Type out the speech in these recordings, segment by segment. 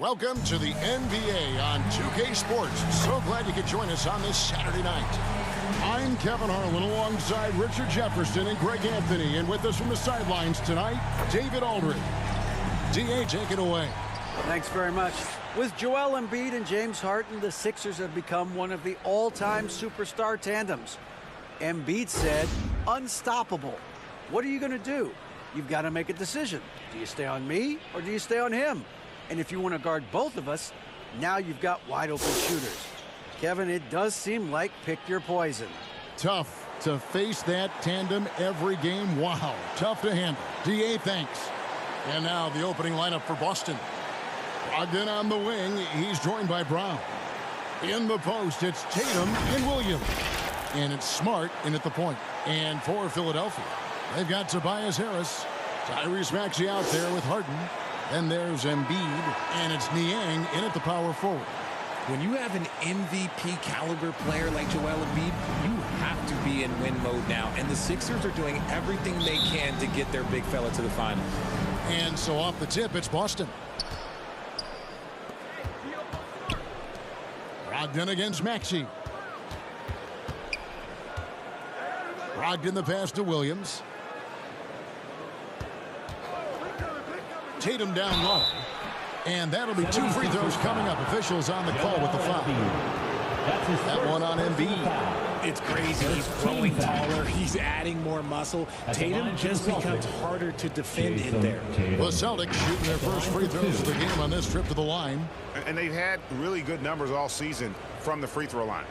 Welcome to the NBA on 2K Sports. So glad you could join us on this Saturday night. I'm Kevin Harlan alongside Richard Jefferson and Greg Anthony. And with us from the sidelines tonight, David Aldridge. D.A., take it away. Thanks very much. With Joel Embiid and James Harden, the Sixers have become one of the all-time superstar tandems. Embiid said, unstoppable. What are you going to do? You've got to make a decision. Do you stay on me or do you stay on him? And if you want to guard both of us, now you've got wide-open shooters. Kevin, it does seem like pick your poison. Tough to face that tandem every game. Wow, tough to handle. D.A., thanks. And now the opening lineup for Boston. Brogdon on the wing. He's joined by Brown. In the post, it's Tatum and Williams. And it's Smart in at the point. And for Philadelphia, they've got Tobias Harris. Tyrese Maxey out there with Harden. Then there's Embiid, and it's Niang in at the power forward. When you have an MVP caliber player like Joel Embiid, you have to be in win mode now. And the Sixers are doing everything they can to get their big fella to the final. And so off the tip, it's Boston. Brogdon against Maxey. Brogdon the pass to Williams. Tatum down low. And that'll be 2 free throws coming up. Officials on the call with the foul. That one on Embiid. It's crazy. He's growing taller. He's adding more muscle. Tatum just becomes harder to defend in there. The Celtics shooting their first free throws of the game on this trip to the line. And they've had really good numbers all season from the free throw line.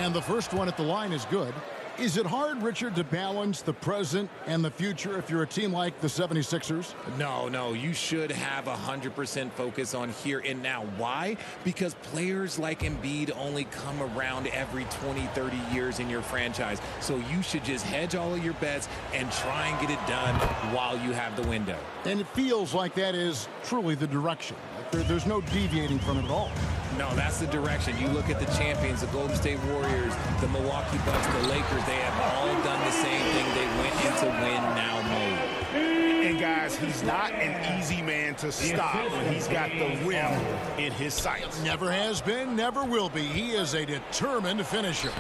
And the first one at the line is good. Is it hard, Richard, to balance the present and the future if you're a team like the 76ers? No. You should have 100% focus on here and now. Why? Because players like Embiid only come around every 20, 30 years in your franchise. So you should just hedge all of your bets and try and get it done while you have the window. And it feels like that is truly the direction. There's no deviating from it at all. No, that's the direction. You look at the champions, the Golden State Warriors, the Milwaukee Bucks, the Lakers. They have all done the same thing. They went into win-now mode. And, guys, he's not an easy man to stop when he's got the rim in his sights. Never has been, never will be. He is a determined finisher.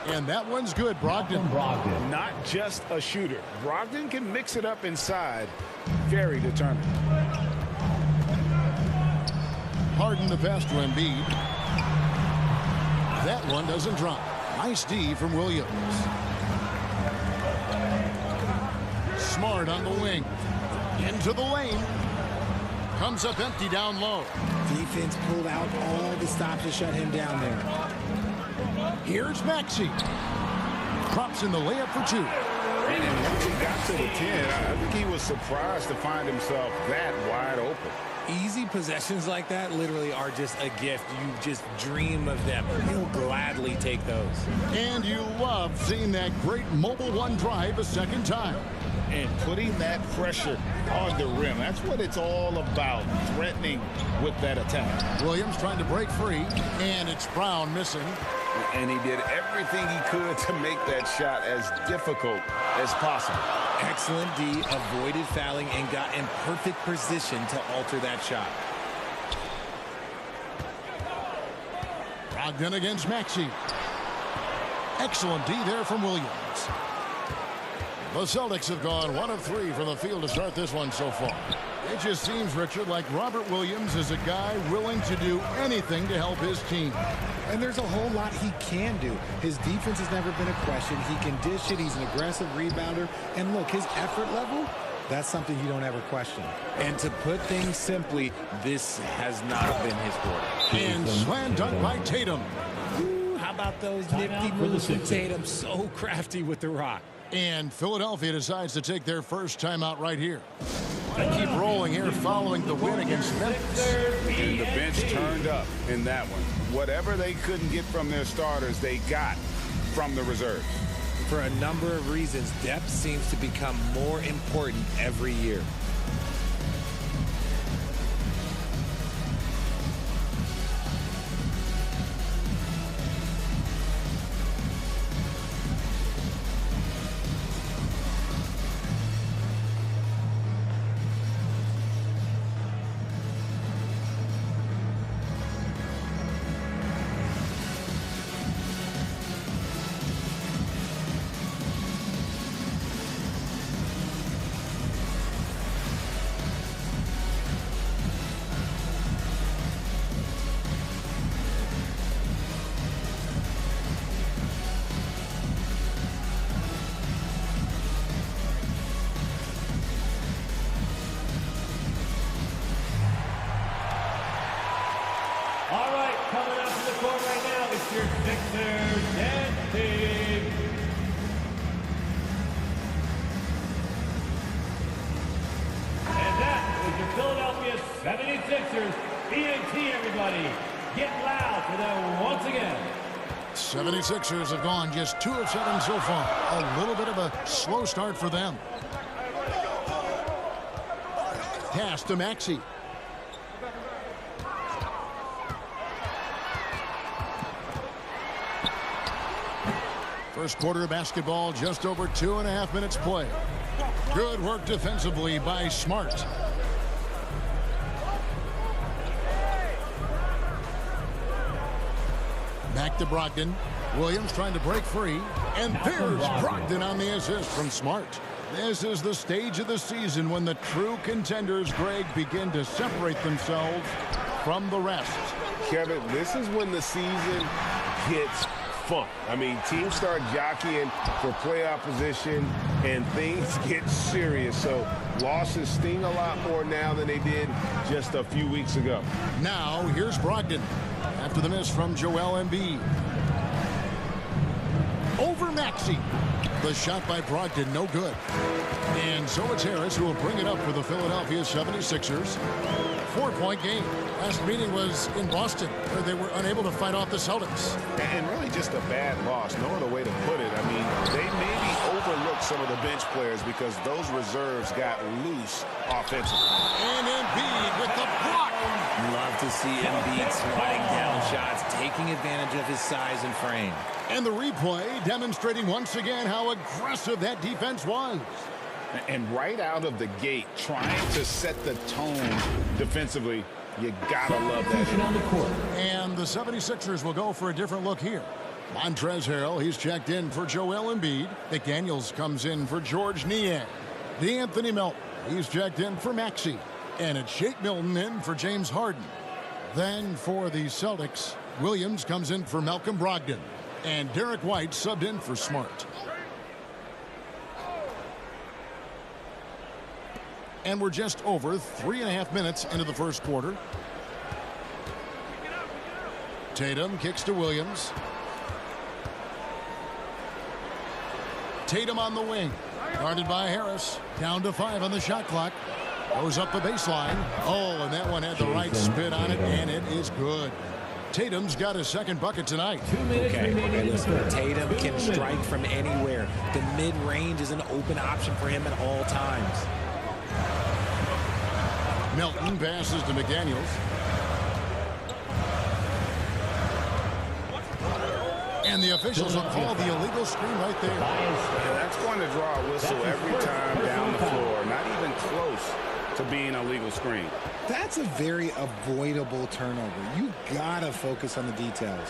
And that one's good, Brogdon. Not just a shooter. Brogdon can mix it up inside. Very determined. Harden the pass to Embiid. That one doesn't drop. Nice D from Williams. Smart on the wing. Into the lane. Comes up empty down low. Defense pulled out all the stops to shut him down there. Here's Maxey. Drops in the layup for 2. And once he got to the 10, I think he was surprised to find himself that wide open. Easy possessions like that literally are just a gift. You just dream of them. He'll gladly take those. And you love seeing that great mobile one drive a second time. And putting that pressure on the rim. That's what it's all about, threatening with that attack. Williams trying to break free, and it's Brown missing. And he did everything he could to make that shot as difficult as possible. Excellent D, avoided fouling, and got in perfect position to alter that shot. Brogdon against Maxey. Excellent D there from Williams. The Celtics have gone 1 of 3 from the field to start this one so far. It just seems, Richard, like Robert Williams is a guy willing to do anything to help his team. And there's a whole lot he can do. His defense has never been a question. He can dish it. He's an aggressive rebounder. And look, his effort level, that's something you don't ever question. And to put things simply, this has not been his quarter. And slam dunk by Tatum. Ooh, how about those nifty moves from Tatum? So crafty with the rock. And Philadelphia decides to take their first timeout right here. They keep rolling here following the win against Memphis. And the bench turned up in that one. Whatever they couldn't get from their starters, they got from the reserves. For a number of reasons, depth seems to become more important every year. court right now, it's your Sixers dancing. And that is your Philadelphia 76ers. ENT, everybody. Get loud for them once again. 76ers have gone just 2 of 7 so far. A little bit of a slow start for them. Pass to Maxey. First quarter of basketball, just over 2.5 minutes play. Good work defensively by Smart. Back to Brogdon. Williams trying to break free. And there's Brogdon on the assist from Smart. This is the stage of the season when the true contenders, Greg, begin to separate themselves from the rest. Kevin, this is when the season gets fun. I mean, teams start jockeying for playoff position, and things get serious. So losses sting a lot more now than they did just a few weeks ago. Now, here's Brogdon. After the miss from Joel Embiid. Over Maxey. The shot by Brogdon, no good. And so it's Harris who will bring it up for the Philadelphia 76ers. 4-point game. Last meeting was in Boston, where they were unable to fight off the Celtics. And really just a bad loss. No other way to put it. I mean, they maybe overlooked some of the bench players because those reserves got loose offensively. And Embiid with the block. Love to see Embiid sliding down shots, taking advantage of his size and frame. And the replay demonstrating once again how aggressive that defense was. And right out of the gate, trying to set the tone defensively, you gotta love that. On the court. And the 76ers will go for a different look here. Montrezl Harrell, he's checked in for Joel Embiid. McDaniels comes in for George Niang. DeAnthony Melton, he's checked in for Maxey. And it's Shake Milton in for James Harden. Then for the Celtics, Williams comes in for Malcolm Brogdon. And Derek White subbed in for Smart. And we're just over 3.5 minutes into the first quarter. Tatum kicks to Williams. Tatum on the wing. Guarded by Harris. Down to 5 on the shot clock. Goes up the baseline. Oh, and that one had the right spin on it, and it is good. Tatum's got his second bucket tonight. 2 minutes remaining in the first. Tatum can strike from anywhere. The mid-range is an open option for him at all times. Milton passes to McDaniels. And the officials will call the illegal screen right there. Yeah, that's going to draw a whistle every time down the floor. Not even close to being a legal screen. That's a very avoidable turnover. You gotta focus on the details.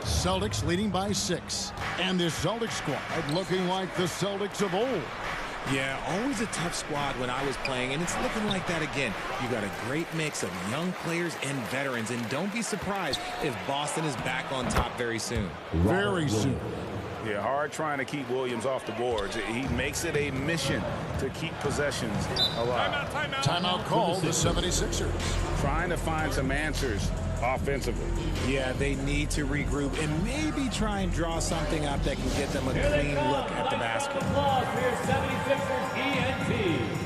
Celtics leading by 6. And this Celtics squad looking like the Celtics of old. Yeah, always a tough squad when I was playing, and it's looking like that again. You got a great mix of young players and veterans, and don't be surprised if Boston is back on top very soon. Very soon. Yeah, hard trying to keep Williams off the boards. He makes it a mission to keep possessions alive. Timeout called the 76ers. Trying to find some answers offensively. Yeah, they need to regroup and maybe try and draw something up that can get them a clean look at the basket. Applause for your 76ers ENT.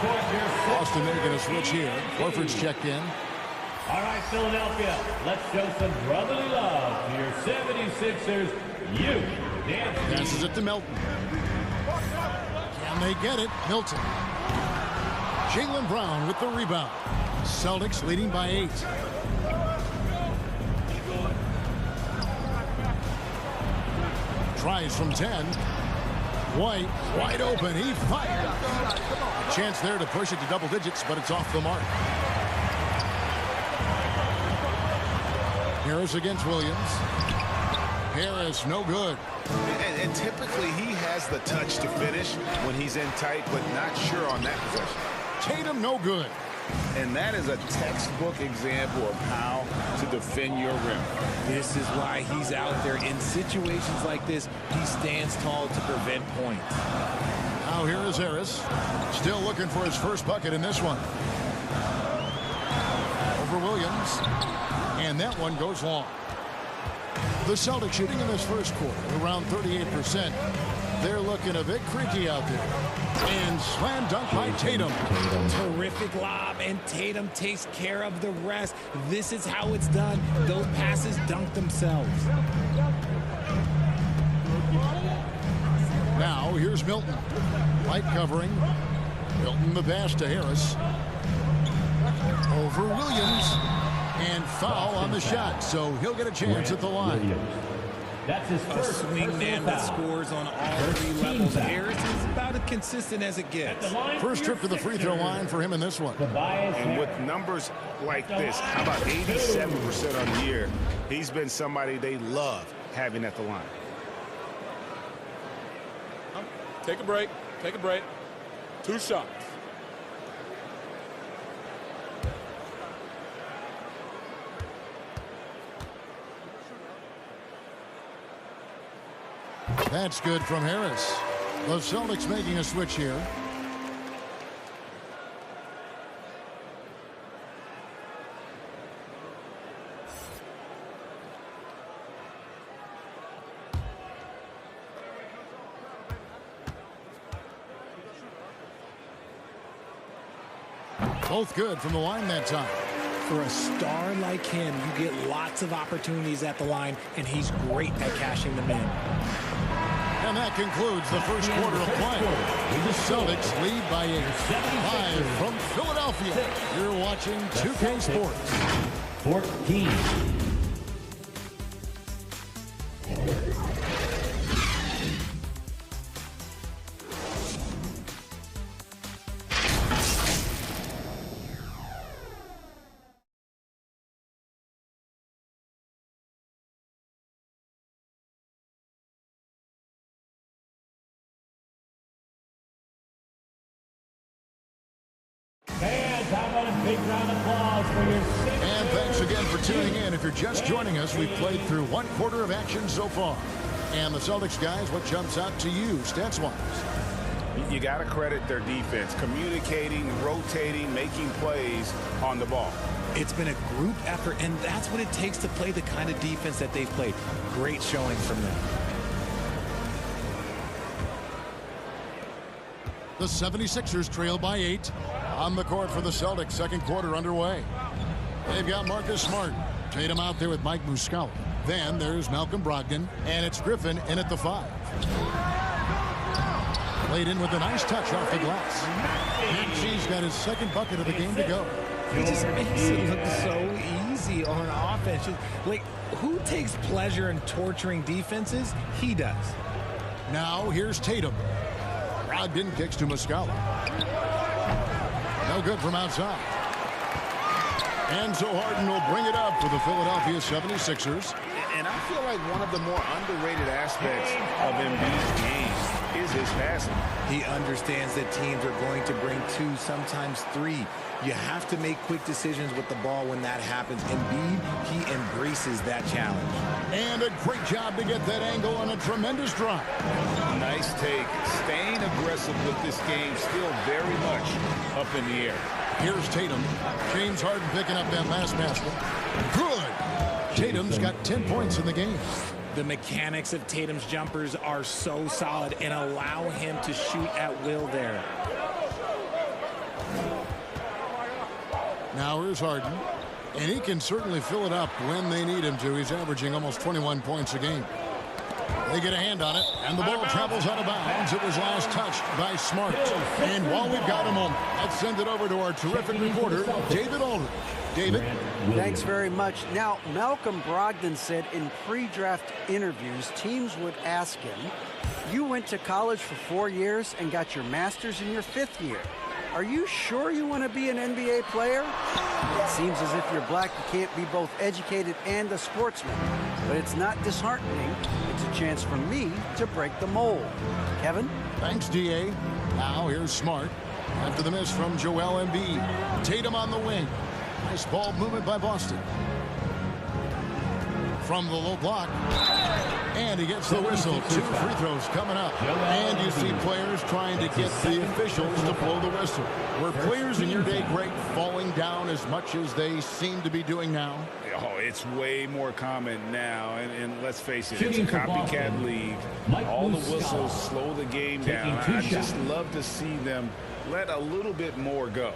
court, your Boston making a switch here. Horford's checked in. All right, Philadelphia, let's show some brotherly love to your 76ers. You dance. Passes it to Milton. Can they get it? Milton. Jaylen Brown with the rebound. Celtics leading by 8. Tries from 10. White, wide open. He fires. A chance there to push it to double digits, but it's off the mark. Harris against Williams. Harris, no good. And typically he has the touch to finish when he's in tight, but not sure on that possession. Tatum, no good. And that is a textbook example of how to defend your rim. This is why he's out there. In situations like this, he stands tall to prevent points. Now here is Harris. Still looking for his first bucket in this one. Over Williams. And that one goes long. The Celtics shooting in this first quarter around 38%. They're looking a bit creaky out there. And slam dunk by Tatum. Terrific lob, and Tatum takes care of the rest. This is how it's done. Those passes dunk themselves. Now here's Milton. Light covering. Milton the pass to Harris. Over Williams. And foul on the shot, so he'll get a chance at the line. That's his A first swing man that foul. scores on all 3 levels. Harris is about as consistent as it gets. First trip to the free throw line for him in this one. And with numbers like this, how about 87% on the year? He's been somebody they love having at the line. Take a break. Take a break. 2 shots. That's good from Harris. The Celtics making a switch here. Both good from the line that time. For a star like him, you get lots of opportunities at the line, and he's great at cashing them in. And that concludes the first quarter of play. The Celtics lead by 8. Live from Philadelphia, you're watching 2K Sports. 14. Fans, how about a big round of applause for your Sixers? And thanks again for tuning in. If you're just joining us, we've played through 1 quarter of action so far. And the Celtics guys, what jumps out to you stats-wise? You got to credit their defense, communicating, rotating, making plays on the ball. It's been a group effort, and that's what it takes to play the kind of defense that they've played. Great showing from them. The 76ers trail by 8. On the court for the Celtics, second quarter underway. They've got Marcus Smart. Tatum out there with Mike Muscala. Then there's Malcolm Brogdon, and it's Griffin in at the 5. Played in with a nice touch off the glass. Maxi's got his second bucket of the game to go. He just makes it look so easy on offense. Like, who takes pleasure in torturing defenses? He does. Now here's Tatum. Brogdon kicks to Muscala. No good from outside. And so Harden will bring it up for the Philadelphia 76ers. And I feel like one of the more underrated aspects of Embiid's game is his passing. He understands that teams are going to bring 2, sometimes 3. You have to make quick decisions with the ball when that happens. Embiid, he embraces that challenge. And a great job to get that angle on a tremendous drive. Nice take. Staying aggressive with this game, still very much up in the air. Here's Tatum. James Harden picking up that last basket. Good. Tatum's got 10 points in the game. The mechanics of Tatum's jumpers are so solid and allow him to shoot at will there. Now here's Harden. And he can certainly fill it up when they need him to. He's averaging almost 21 points a game. They get a hand on it, and the ball travels out of bounds. It was last touched by Smart. And while we've got a moment, let's send it over to our terrific reporter, David Aldridge. David? Thanks very much. Now, Malcolm Brogdon said in pre-draft interviews, teams would ask him, you went to college for 4 years and got your master's in your 5th year. Are you sure you want to be an NBA player? It seems as if you're black, you can't be both educated and a sportsman. But it's not disheartening. It's a chance for me to break the mold. Kevin? Thanks, D.A. Now here's Smart. After the miss from Joel Embiid. Tatum on the wing. Nice ball movement by Boston. From the low block. And he gets the whistle. 2 free throws coming up. And you see players trying to get the officials to blow the whistle. Were players in your day, Greg, falling down as much as they seem to be doing now? Oh, it's way more common now. And let's face it, it's a copycat league. All the whistles slow the game down. I just love to see them let a little bit more go.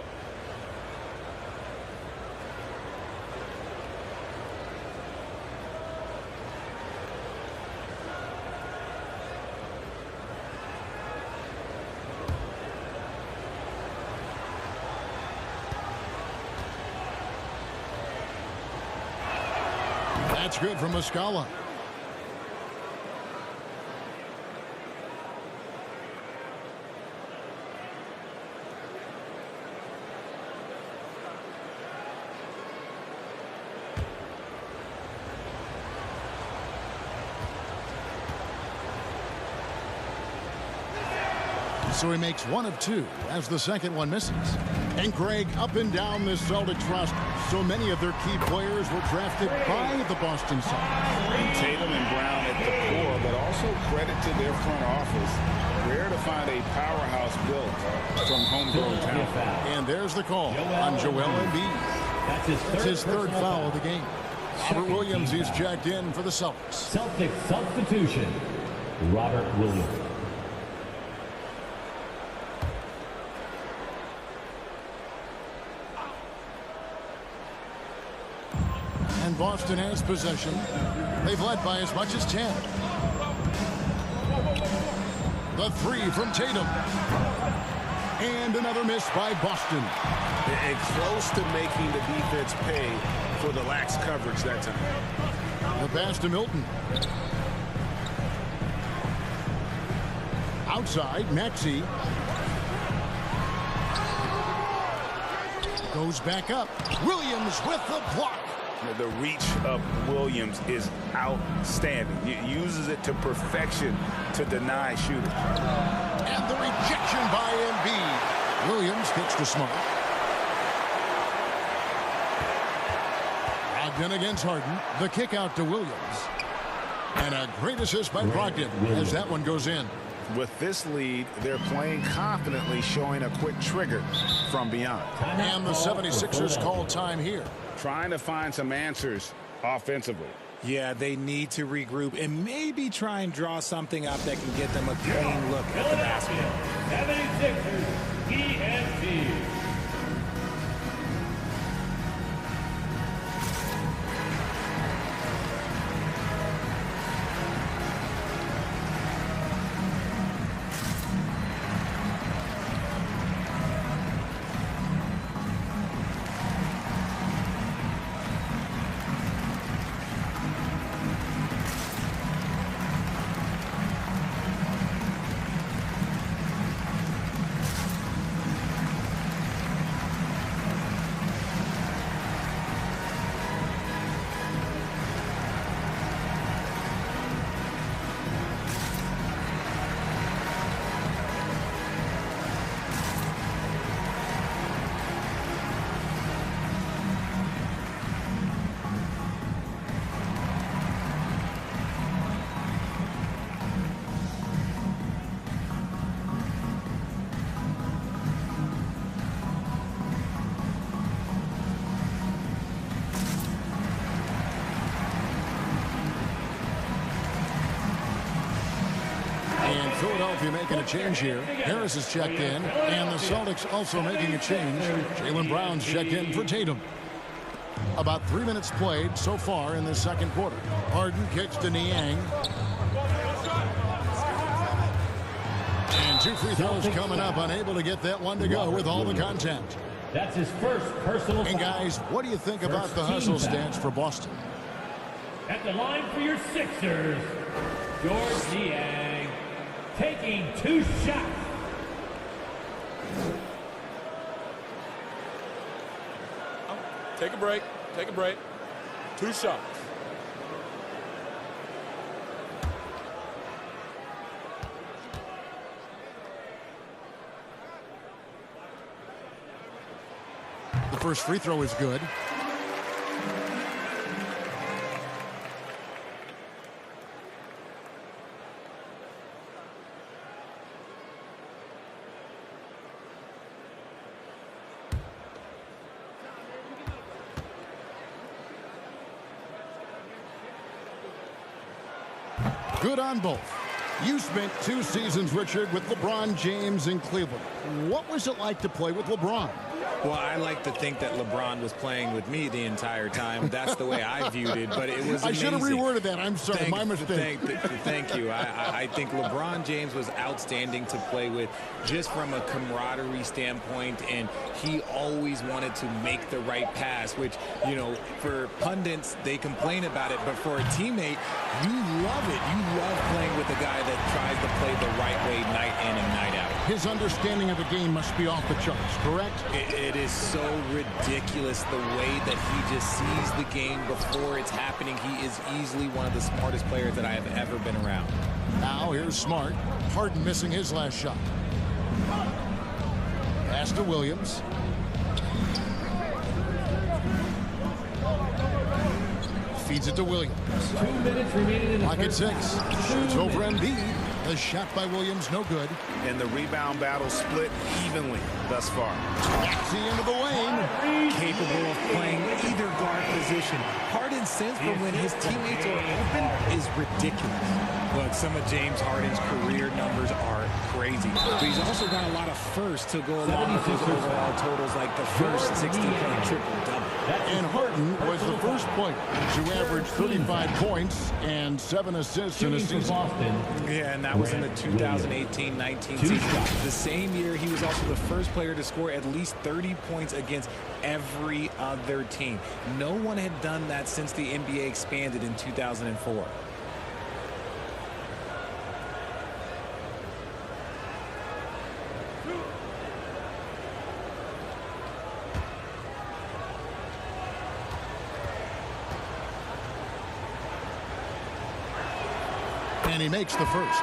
That's good from Muscala. So he makes 1 of 2 as the second one misses. And Greg, up and down this Celtics roster, so many of their key players were drafted by the Boston Celtics. Tatum and Brown at the core, but also credit to their front office. Rare to find a powerhouse built from homegrown talent. And there's the call on Joel Embiid. That's his third foul of the game. Robert Williams is checked in for the Celtics. Celtics substitution, Robert Williams. And Boston has possession. They've led by as much as 10. The 3 from Tatum. And another miss by Boston. And close to making the defense pay for the lax coverage that time. The pass to Milton. Outside, Maxey. Goes back up. Williams with the block. The reach of Williams is outstanding. He uses it to perfection to deny shooters. And the rejection by Embiid. Williams gets to Smart. Brogdon against Harden. The kick out to Williams. And a great assist by Brogdon as that one goes in. With this lead, they're playing confidently, showing a quick trigger from beyond. And the 76ers call time here. Trying to find some answers offensively. Yeah, they need to regroup and maybe try and draw something up that can get them a clean look at the basket. 76ers PNT. Philadelphia making a change here. Harris is checked in, and the Celtics also making a change. Jaylen Brown's checked in for Tatum. About 3 minutes played so far in this second quarter. Harden kicks to Niang. And 2 free throws coming up, unable to get that one to go with all the contact. That's his first personal foul. And guys, what do you think about the hustle stance for Boston? At the line for your Sixers, George Niang taking 2 shots. Take a break. Take a break. 2 shots. The first free throw is good. Good on both. You spent 2 seasons, Richard, with LeBron James in Cleveland. What was it like to play with LeBron? Well, I like to think that LeBron was playing with me the entire time. That's the way I viewed it, but it was amazing. I should have reworded that. I'm sorry, my mistake. Thank you. I think LeBron James was outstanding to play with just from a camaraderie standpoint, and he always wanted to make the right pass, which, you know, for pundits, they complain about it, but for a teammate, you love it. You love playing with a guy that tries to play the right way night in and night out. His understanding of the game must be off the charts, correct? It is so ridiculous the way that he just sees the game before it's happening. He is easily one of the smartest players that I have ever been around. Now here's Smart. Harden missing his last shot. Pass to Williams. Feeds it to Williams. 2 minutes remaining in the Pocket 6. Shoots over Embiid. The shot by Williams, no good. And the rebound battle split evenly thus far. Maxey into the lane. Capable of playing either guard position. Harden's sense for when his teammates are open is ridiculous. Look, some of James Harden's career numbers are crazy. But he's also got a lot of firsts to go along with his overall totals, like the first 60-point triple-double. And Harden was the first player to average 35 points and 7 assists in a season. Yeah, and that was in the 2018-19 season. The same year, he was also the first player to score at least 30 points against every other team. No one had done that since the NBA expanded in 2004. And he makes the first.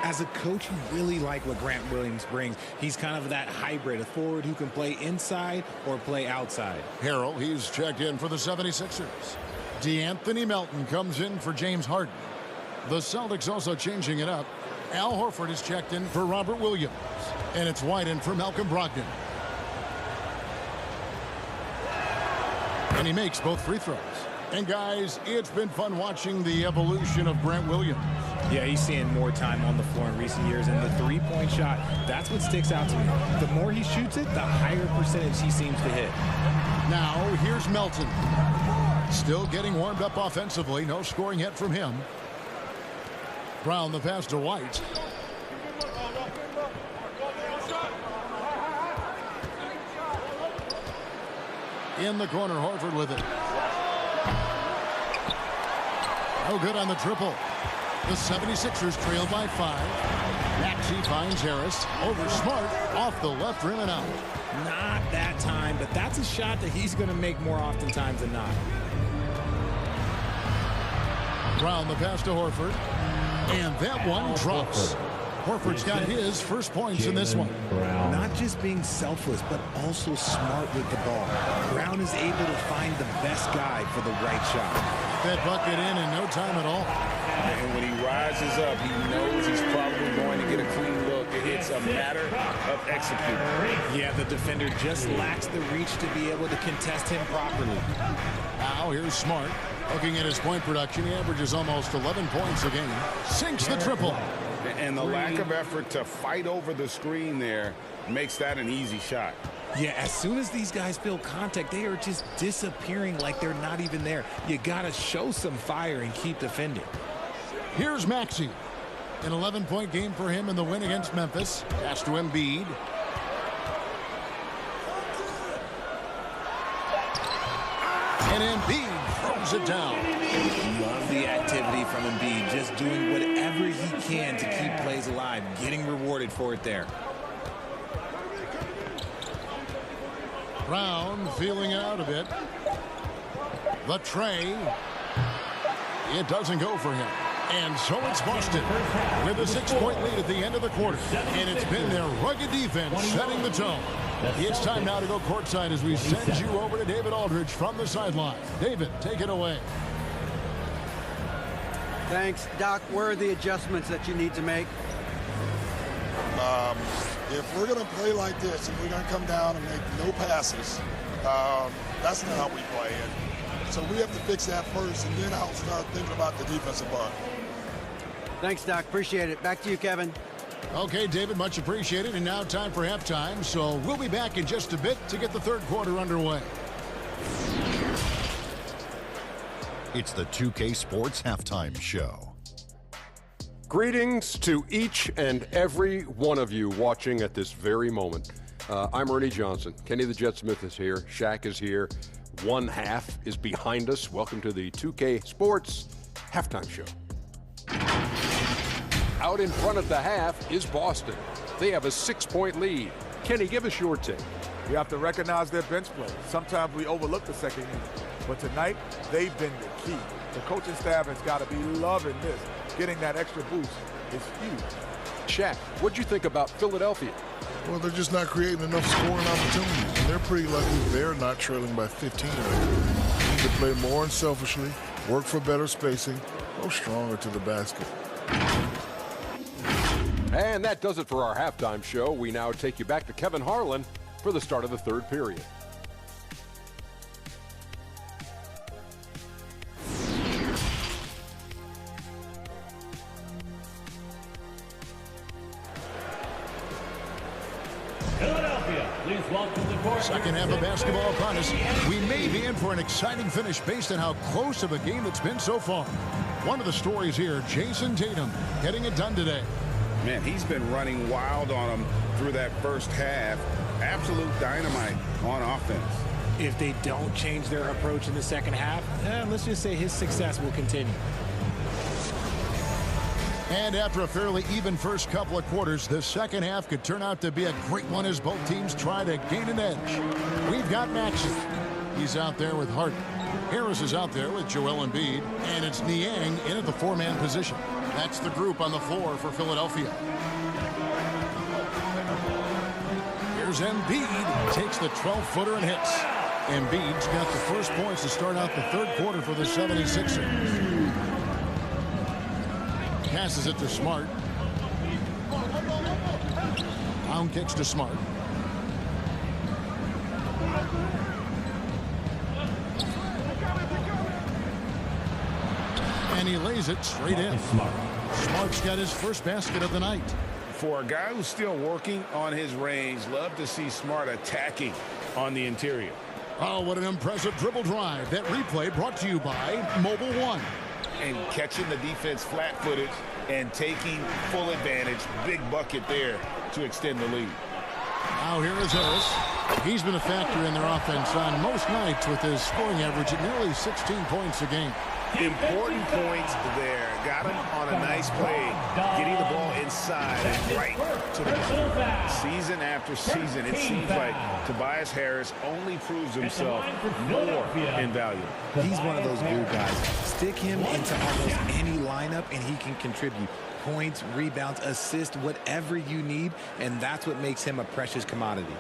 As a coach, you really like what Grant Williams brings. He's kind of that hybrid, a forward who can play inside or play outside. Harrell, he's checked in for the 76ers. DeAnthony Melton comes in for James Harden. The Celtics also changing it up. Al Horford is checked in for Robert Williams. And it's White in for Malcolm Brogdon. And he makes both free throws. And guys, it's been fun watching the evolution of Grant Williams. Yeah, he's seeing more time on the floor in recent years, and the three-point shot, that's what sticks out to me. The more he shoots it, the higher percentage he seems to hit. Now, here's Melton. Still getting warmed up offensively. No scoring yet from him. Brown the pass to White. In the corner, Horford with it. No good on the triple. The 76ers trail by 5. Maxey finds Harris. Over Smart. Off the left rim and out. Not that time, but that's a shot that he's going to make more oftentimes than not. Brown the pass to Horford. And that one drops. Horford's got his first points in this one. Not just being selfless, but also smart with the ball. Brown is able to find the best guy for the right shot. That bucket in no time at all. And when he rises up, he knows he's probably going to get a clean look. It's a matter of executing. Yeah, the defender just lacks the reach to be able to contest him properly. Now here's Smart. Looking at his point production, he averages almost 11 points a game. Sinks the triple. And the lack of effort to fight over the screen there makes that an easy shot. Yeah, as soon as these guys feel contact, they are just disappearing like they're not even there. You got to show some fire and keep defending. Here's Maxey. An 11-point game for him in the win against Memphis. Pass to Embiid. And Embiid throws it down. Love the activity from Embiid, just doing whatever he can to keep plays alive, getting rewarded for it there. Brown feeling out a bit. The tray. It doesn't go for him. And so it's Boston with a 6-point lead at the end of the quarter. And it's been their rugged defense setting the tone. It's time now to go courtside as we send you over to David Aldridge from the sideline. David, take it away. Thanks. Doc, where are the adjustments that you need to make? If we're going to play like this and we're going to come down and make no passes, that's not how we play it. So we have to fix that first, and then I'll start thinking about the defensive part. Thanks, Doc. Appreciate it. Back to you, Kevin. Okay, David, much appreciated. And now time for halftime. So we'll be back in just a bit to get the third quarter underway. It's the 2K Sports Halftime Show. Greetings to each and every one of you watching at this very moment. I'm Ernie Johnson. Kenny the Jet Smith is here. Shaq is here. One half is behind us. Welcome to the 2K Sports Halftime Show. Out in front of the half is Boston. They have a 6-point lead. Kenny, give us your take. You have to recognize their bench play. Sometimes we overlook the second unit, but tonight they've been the key. The coaching staff has got to be loving this. Getting that extra boost is huge. Shaq, what'd you think about Philadelphia? Well, they're just not creating enough scoring opportunities. And they're pretty lucky they're not trailing by 15 right now. Need to play more unselfishly, work for better spacing, go stronger to the basket. And that does it for our halftime show. We now take you back to Kevin Harlan for the start of the third period. Philadelphia, please welcome the court. Second half of basketball upon us. We may be in for an exciting finish based on how close of a game it's been so far. One of the stories here, Jason Tatum getting it done today. Man, he's been running wild on them through that first half. Absolute dynamite on offense. If they don't change their approach in the second half, let's just say his success will continue. And after a fairly even first couple of quarters, the second half could turn out to be a great one as both teams try to gain an edge. We've got Maxey. He's out there with Harden. Harris is out there with Joel Embiid. And it's Niang in at the 4-man position. That's the group on the floor for Philadelphia. Here's Embiid. Takes the 12-footer and hits. Embiid's got the first points to start out the third quarter for the 76ers. Passes it to Smart. Down kicks to Smart. And he lays it straight in. Smart's got his first basket of the night. For a guy who's still working on his range, love to see Smart attacking on the interior. Oh, what an impressive dribble drive. That replay brought to you by Mobile One. And catching the defense flat-footed and taking full advantage. Big bucket there to extend the lead. Now here is Harris. He's been a factor in their offense on most nights with his scoring average at nearly 16 points a game. Important points there. Got him on a nice play, getting the ball inside and right to the ball. Season after season, it seems like Tobias Harris only proves himself more invaluable. He's one of those glue guys. Stick him into almost any lineup and he can contribute. Points, rebounds, assists, whatever you need, and that's what makes him a precious commodity.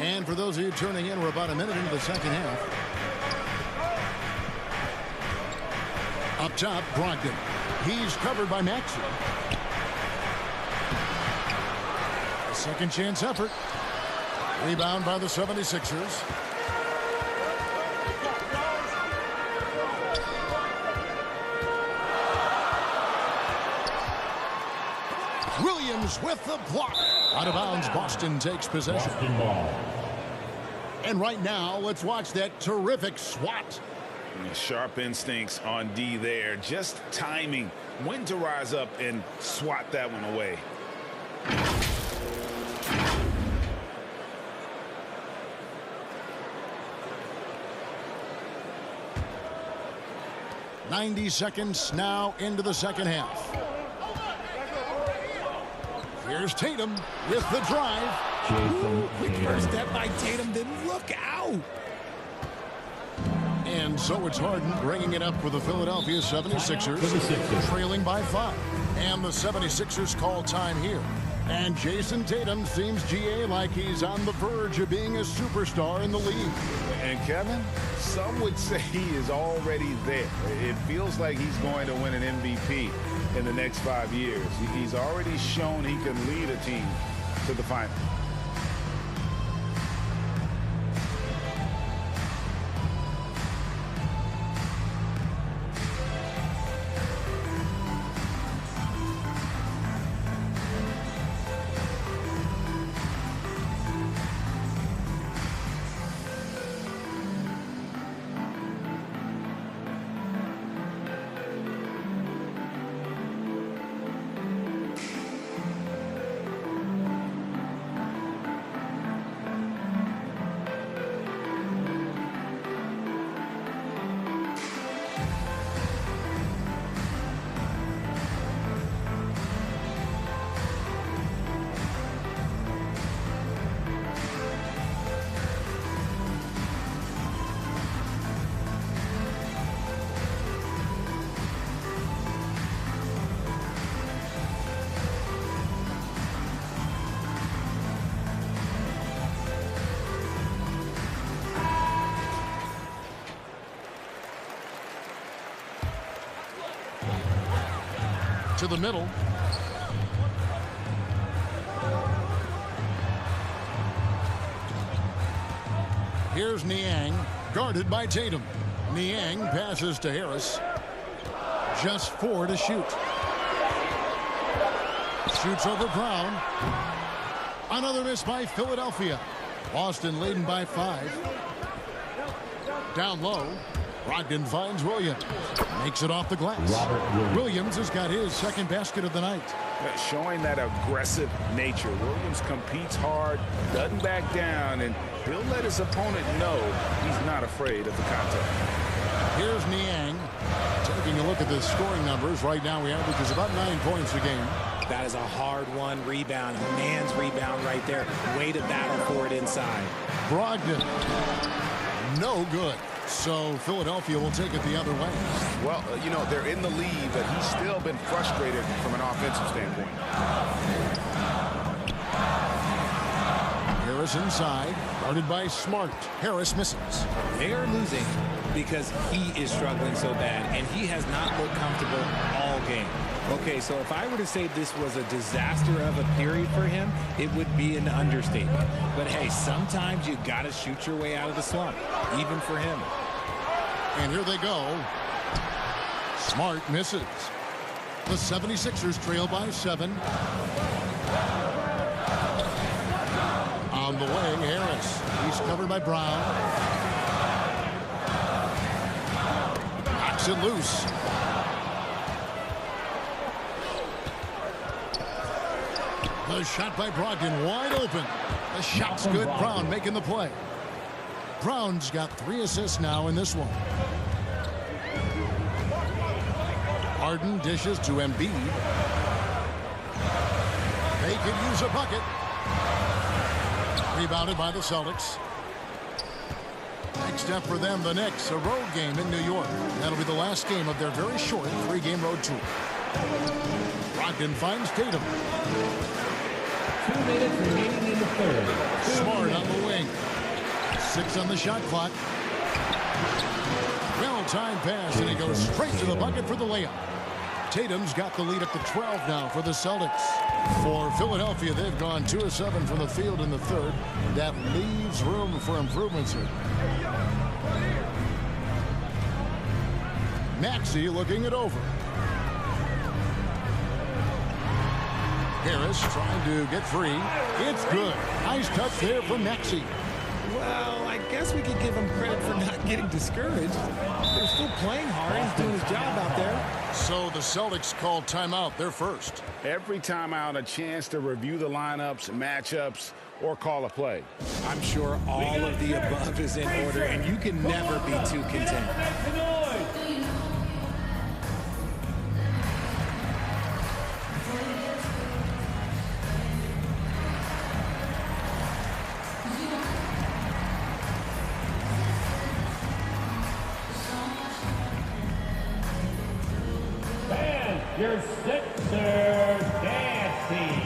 And for those of you tuning in, we're about a minute into the second half. Up top, Brogdon. He's covered by Maxey. Second chance effort. Rebound by the 76ers. Williams with the block. Out of bounds, Boston takes possession. Boston ball. And right now, let's watch that terrific swat. Sharp instincts on D there. Just timing when to rise up and swat that one away. .90 seconds now into the second half. Here's Tatum with the drive. Quick first step by Tatum, then look out. And so it's Harden bringing it up for the Philadelphia 76ers, trailing by 5. And the 76ers call time here. And Jason Tatum seems, GA, like he's on the verge of being a superstar in the league. And Kevin, some would say he is already there. It feels like he's going to win an MVP in the next 5 years. He's already shown he can lead a team to the final. To the middle. Here's Niang, guarded by Tatum. Niang passes to Harris. Just 4 to shoot. Shoots over Brown. Another miss by Philadelphia. Boston leading by 5. Down low. Brogdon finds Williams. Makes it off the glass. Williams has got his second basket of the night. Showing that aggressive nature. Williams competes hard, doesn't back down, and he'll let his opponent know he's not afraid of the contact. Here's Niang. Taking a look at the scoring numbers. Right now he averages about 9 points a game. That is a hard-won rebound. Man's rebound right there. Way to battle for it inside. Brogdon. No good. So Philadelphia will take it the other way. Well, you know, they're in the lead, but he's still been frustrated from an offensive standpoint. Harris inside, guarded by Smart. Harris misses. They are losing because he is struggling so bad, and he has not looked comfortable all game. Okay, so if I were to say this was a disaster of a period for him, it would be an understatement. But hey, sometimes you got to shoot your way out of the slump, even for him. And here they go. Smart misses. The 76ers trail by 7. On the way, Harris. He's covered by Brown. Knocks it loose. The shot by Brogdon, wide open. The shot's good. Brown making the play. Brown's got 3 assists now in this one. Harden dishes to Embiid. They could use a bucket. Rebounded by the Celtics. Next up for them, the Knicks, a road game in New York. That'll be the last game of their very short 3-game road tour. Brogdon finds Tatum. 2 minutes remaining in the third. Smart on the wing. 6 on the shot clock. Well-timed pass, and he goes straight to the bucket for the layup. Tatum's got the lead up to 12 now for the Celtics. For Philadelphia, they've gone 2 of 7 from the field in the third. That leaves room for improvements here. Maxey looking it over. Harris trying to get free. It's good. Nice touch there from Maxey. Well, I guess we could give him credit for not getting discouraged. They're still playing hard. He's doing his job out there. So the Celtics call timeout, their first. Every timeout, a chance to review the lineups, matchups, or call a play. I'm sure all of the above is in order, and you can never be too content. Your Sixers dancing.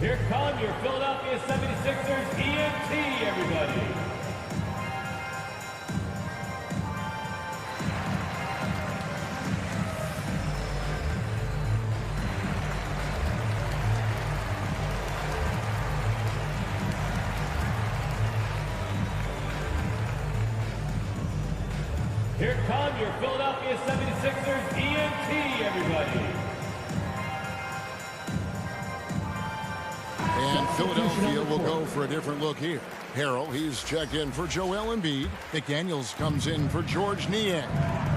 Here come your Philadelphia 76ers ENT, everybody. Here come your Philadelphia 76ers ENT, everybody. And Philadelphia will go for a different look here. Harrell, he's checked in for Joel Embiid. McDaniels comes in for George Niang.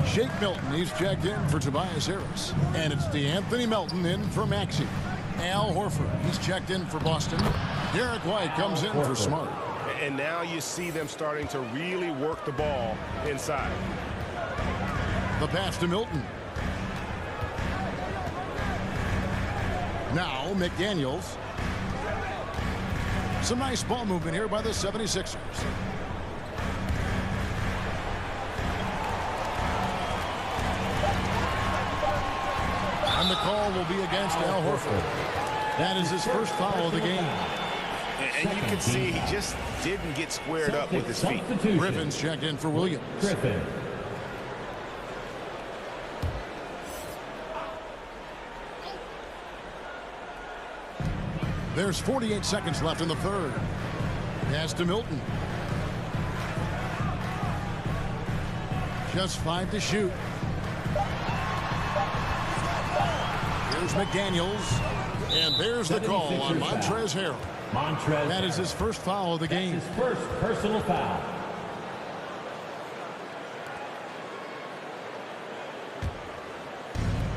Shake Milton, he's checked in for Tobias Harris. And it's DeAnthony Melton in for Maxey. Al Horford, he's checked in for Boston. Derek White comes in for Smart. And now you see them starting to really work the ball inside. The pass to Milton. Now McDaniels. Some nice ball movement here by the 76ers. And the call will be against Al Horford. That is his first foul of the game. And you can see he just didn't get squared up with his feet. Griffin's checked in for Williams. Griffin. There's 48 seconds left in the third. Pass to Milton. Just 5 to shoot. Here's McDaniels. And there's the call on Montrezl Harrell. That is his first foul of the game. His first personal foul.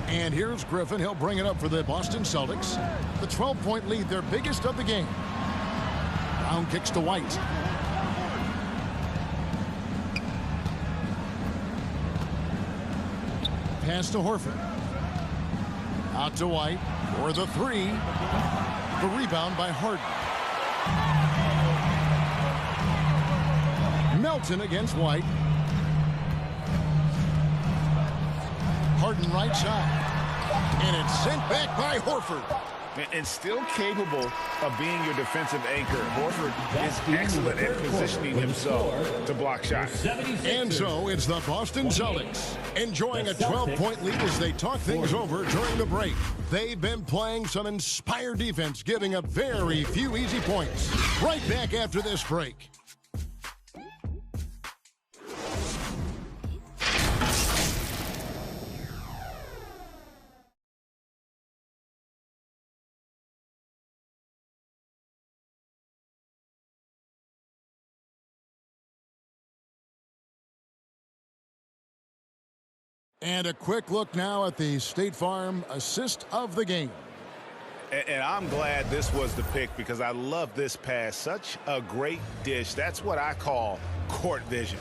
And here's Griffin. He'll bring it up for the Boston Celtics. The 12-point lead, their biggest of the game. Brown kicks to White. Pass to Horford. Out to White for the three. The rebound by Harden. Melton against White. Harden right side. And it's sent back by Horford. And still capable of being your defensive anchor. Horford is excellent at positioning himself to block shots. And so it's the Boston Celtics enjoying a 12-point lead as they talk things over during the break. They've been playing some inspired defense, giving up very few easy points. Right back after this break. And a quick look now at the State Farm assist of the game. And I'm glad this was the pick because I love this pass. Such a great dish. That's what I call court vision.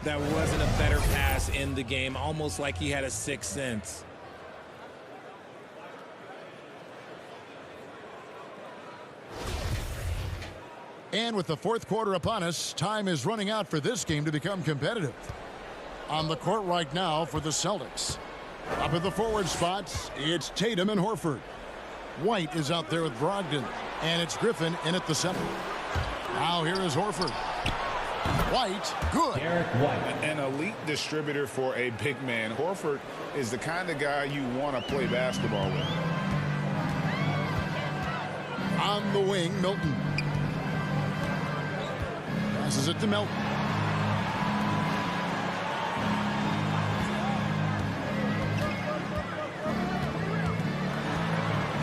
That wasn't a better pass in the game, almost like he had a sixth sense. And with the fourth quarter upon us, time is running out for this game to become competitive. on the court right now for the Celtics. Up at the forward spots, it's Tatum and Horford. White is out there with Brogdon, and it's Griffin in at the center. Now here is Horford. White, good. An elite distributor for a big man. Horford is the kind of guy you want to play basketball with. On the wing, Milton. Passes it to Milton.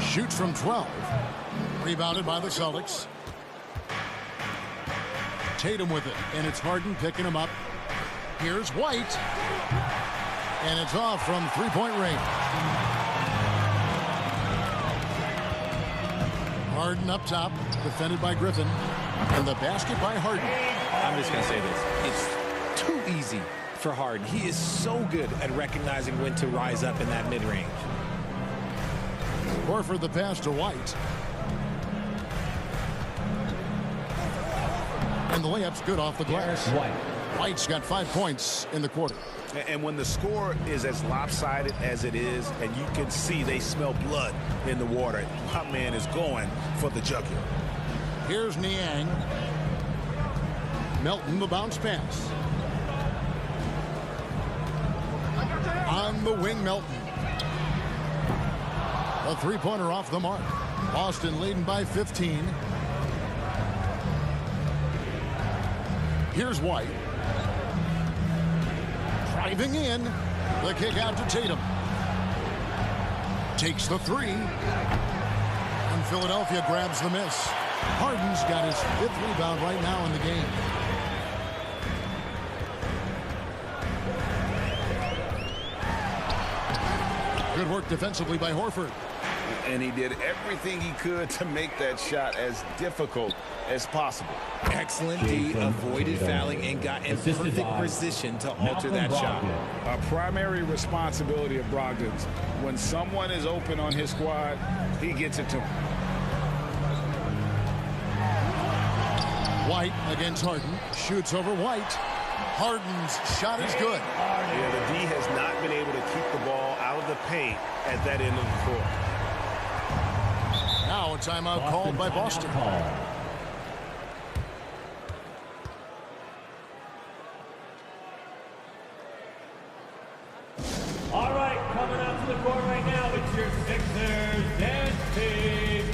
Shoots from 12. Rebounded by the Celtics. Tatum with it, and it's Harden picking him up. Here's White. And it's off from three-point range. Harden up top, defended by Griffin. And the basket by Harden. I'm just going to say this. It's too easy for Harden. He is so good at recognizing when to rise up in that mid-range. Horford the pass to White. And the layup's good off the glass. White's got 5 points in the quarter. And when the score is as lopsided as it is, and you can see they smell blood in the water, my man is going for the jugular. Here's Niang. Melton, the bounce pass. On the wing, Melton. A three-pointer off the mark. Boston leading by 15. Here's White. Driving in. The kick out to Tatum. Takes the three. And Philadelphia grabs the miss. Harden's got his 5th rebound right now in the game. Good work defensively by Horford. And he did everything he could to make that shot as difficult as possible. Excellent D, avoided fouling, and got in perfect position to alter that shot. A primary responsibility of Brogdon's. When someone is open on his squad, he gets it to him. White against Harden. Shoots over White. Harden's shot is good. Yeah, the D has not been able to keep the ball out of the paint at that end of the floor. Now a timeout called by Boston. All right, coming out to the court right now, it's your Sixers dance team.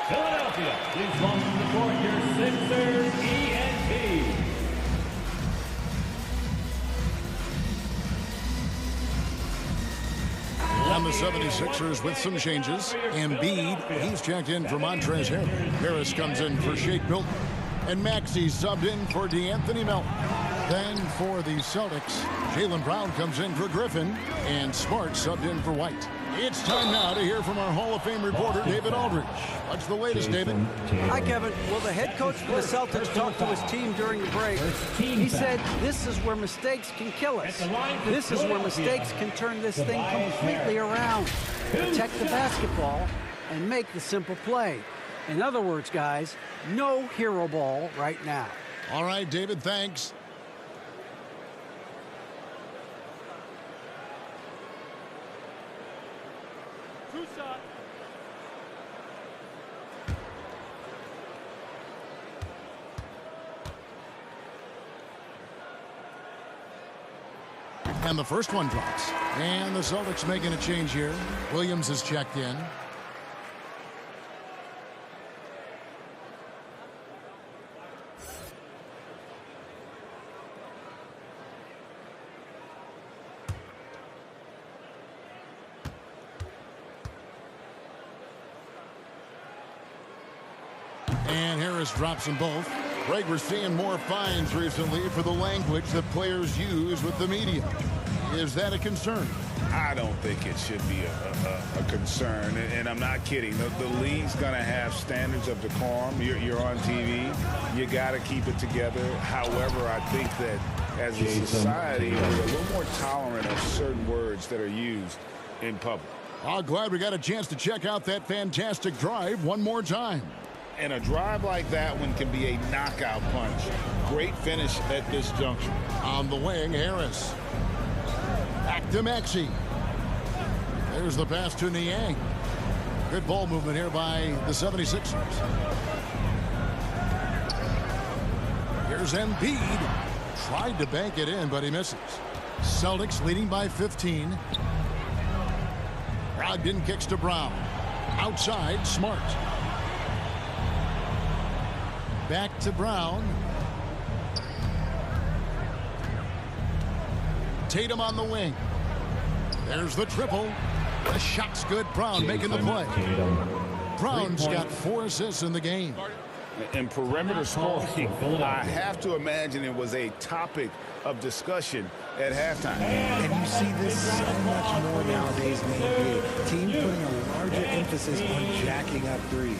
Philadelphia, please welcome to the court your Sixers ENT. And the 76ers with some changes. Embiid, he's checked in for Montrezl Harrell. Harris comes in for Shake Milton. And Maxey subbed in for DeAnthony Melton. Then for the Celtics, Jaylen Brown comes in for Griffin. And Smart subbed in for White. It's time now to hear from our Hall of Fame reporter, David Aldridge. What's the latest, David? Hi, Kevin. Well, the head coach for the Celtics talked to his team during the break. He said, this is where mistakes can kill us. This is where mistakes can turn this thing completely around. Protect the basketball and make the simple play. In other words, guys, no hero ball right now. All right, David, thanks. And the first one drops. And the Celtics making a change here. Williams is checked in. And Harris drops them both. Greg, we're seeing more fines recently for the language that players use with the media. Is that a concern? I don't think it should be a concern, and I'm not kidding. The league's going to have standards of decorum. You're on TV. You got to keep it together. However, I think that as a society, we're a little more tolerant of certain words that are used in public. I'm glad we got a chance to check out that fantastic drive one more time. And a drive like that one can be a knockout punch. Great finish at this juncture. On the wing, Harris. Back to Maxey. There's the pass to Niang. Good ball movement here by the 76ers. Here's Embiid. Tried to bank it in, but he misses. Celtics leading by 15. Brogdon kicks to Brown. Outside, Smart. Back to Brown. Tatum on the wing. There's the triple. The shot's good. Brown making the play. Brown's got 4 assists in the game. And perimeter scoring, I have to imagine it was a topic of discussion at halftime. And you see this so much more nowadays in the NBA. Team putting a larger emphasis on jacking up threes.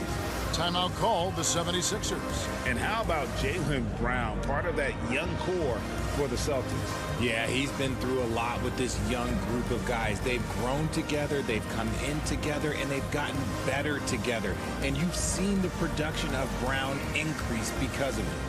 Timeout called the 76ers. And how about Jaylen Brown, part of that young core for the Celtics? Yeah, he's been through a lot with this young group of guys. They've grown together, they've come in together, and they've gotten better together. And you've seen the production of Brown increase because of it.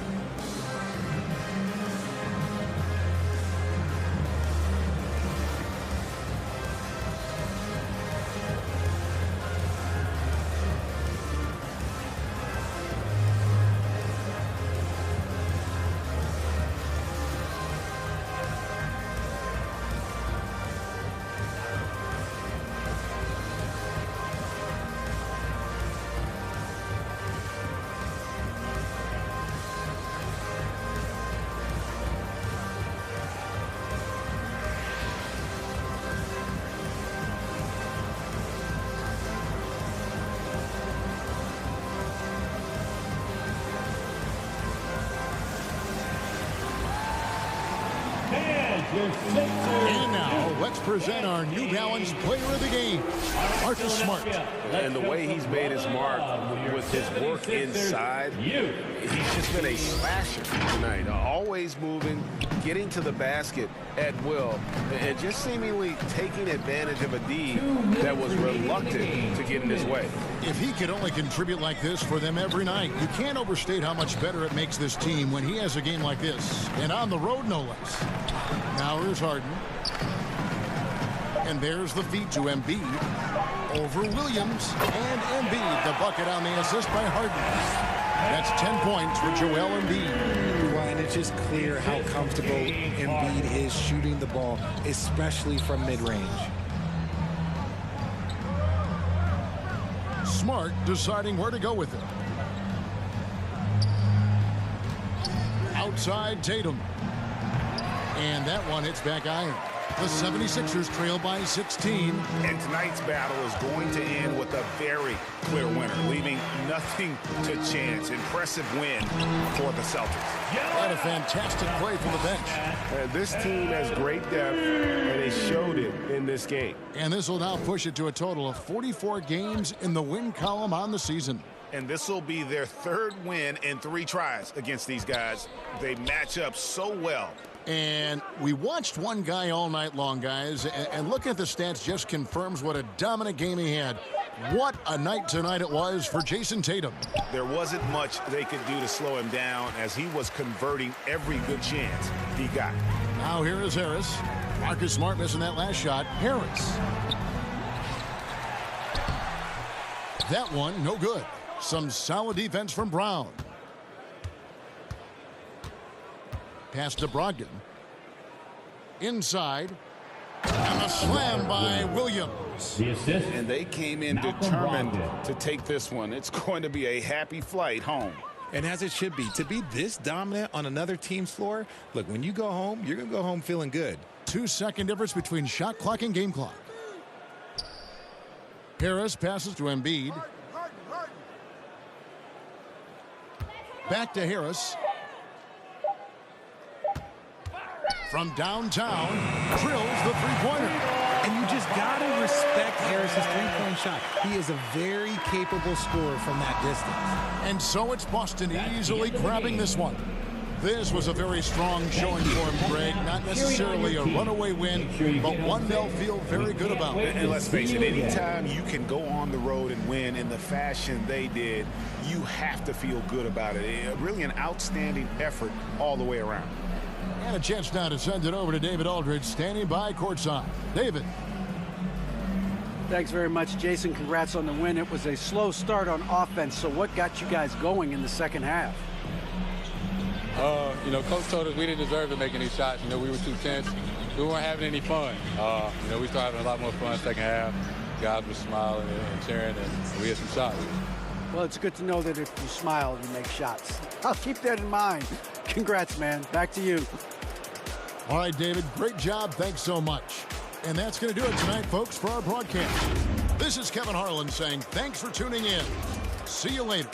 And now, let's present our New Balance Player of the Game, Marcus Smart. And the way he's made his mark with his work inside, he's just been a slasher tonight. Always moving, getting to the basket at will, and just seemingly taking advantage of a D that was reluctant to get in his way. If he could only contribute like this for them every night, you can't overstate how much better it makes this team when he has a game like this. And on the road, no less. Now here's Harden. And there's the feed to Embiid. Over Williams. And Embiid, the bucket on the assist by Harden. That's 10 points for Joel Embiid. Well, and it's just clear how comfortable Embiid is shooting the ball, especially from mid-range. Smart deciding where to go with it. Outside Tatum. And that one hits back iron. The 76ers trail by 16. And tonight's battle is going to end with a very clear winner, leaving nothing to chance. Impressive win for the Celtics. What a fantastic play from the bench. This team has great depth, and they showed it in this game. And this will now push it to a total of 44 games in the win column on the season. And this will be their 3rd win in 3 tries against these guys. They match up so well. And we watched one guy all night long, guys, and look at the stats just confirms what a dominant game he had. What a night tonight it was for Jason Tatum. There wasn't much they could do to slow him down as he was converting every good chance he got. Now here is Harris. Marcus Smart missing that last shot. Harris. That one, no good. Some solid defense from Brown. Pass to Brogdon. Inside. And a slam by Williams. The assist. And they came in determined to take this one. It's going to be a happy flight home. And as it should be. To be this dominant on another team's floor, look, when you go home, you're going to go home feeling good. 2-second difference between shot clock and game clock. Harris passes to Embiid. Back to Harris. From downtown, drills the three-pointer. And you just got to respect Harris's three-point shot. He is a very capable scorer from that distance. And so it's Boston easily grabbing this one. This was a very strong showing for him, Greg. Not necessarily a runaway win, but one they'll feel very good about. And let's face it, anytime you can go on the road and win in the fashion they did, you have to feel good about it. Really an outstanding effort all the way around. And a chance now to send it over to David Aldridge, standing by courtside. David. Thanks very much, Jason. Congrats on the win. It was a slow start on offense, so what got you guys going in the second half? Coach told us we didn't deserve to make any shots. We were too tense. We weren't having any fun. We started having a lot more fun second half. Guys were smiling and cheering, and we had some shots. Well, it's good to know that if you smile, you make shots. I'll keep that in mind. Congrats, man. Back to you. All right, David, great job. Thanks so much. And that's going to do it tonight, folks, for our broadcast. This is Kevin Harlan saying thanks for tuning in. See you later.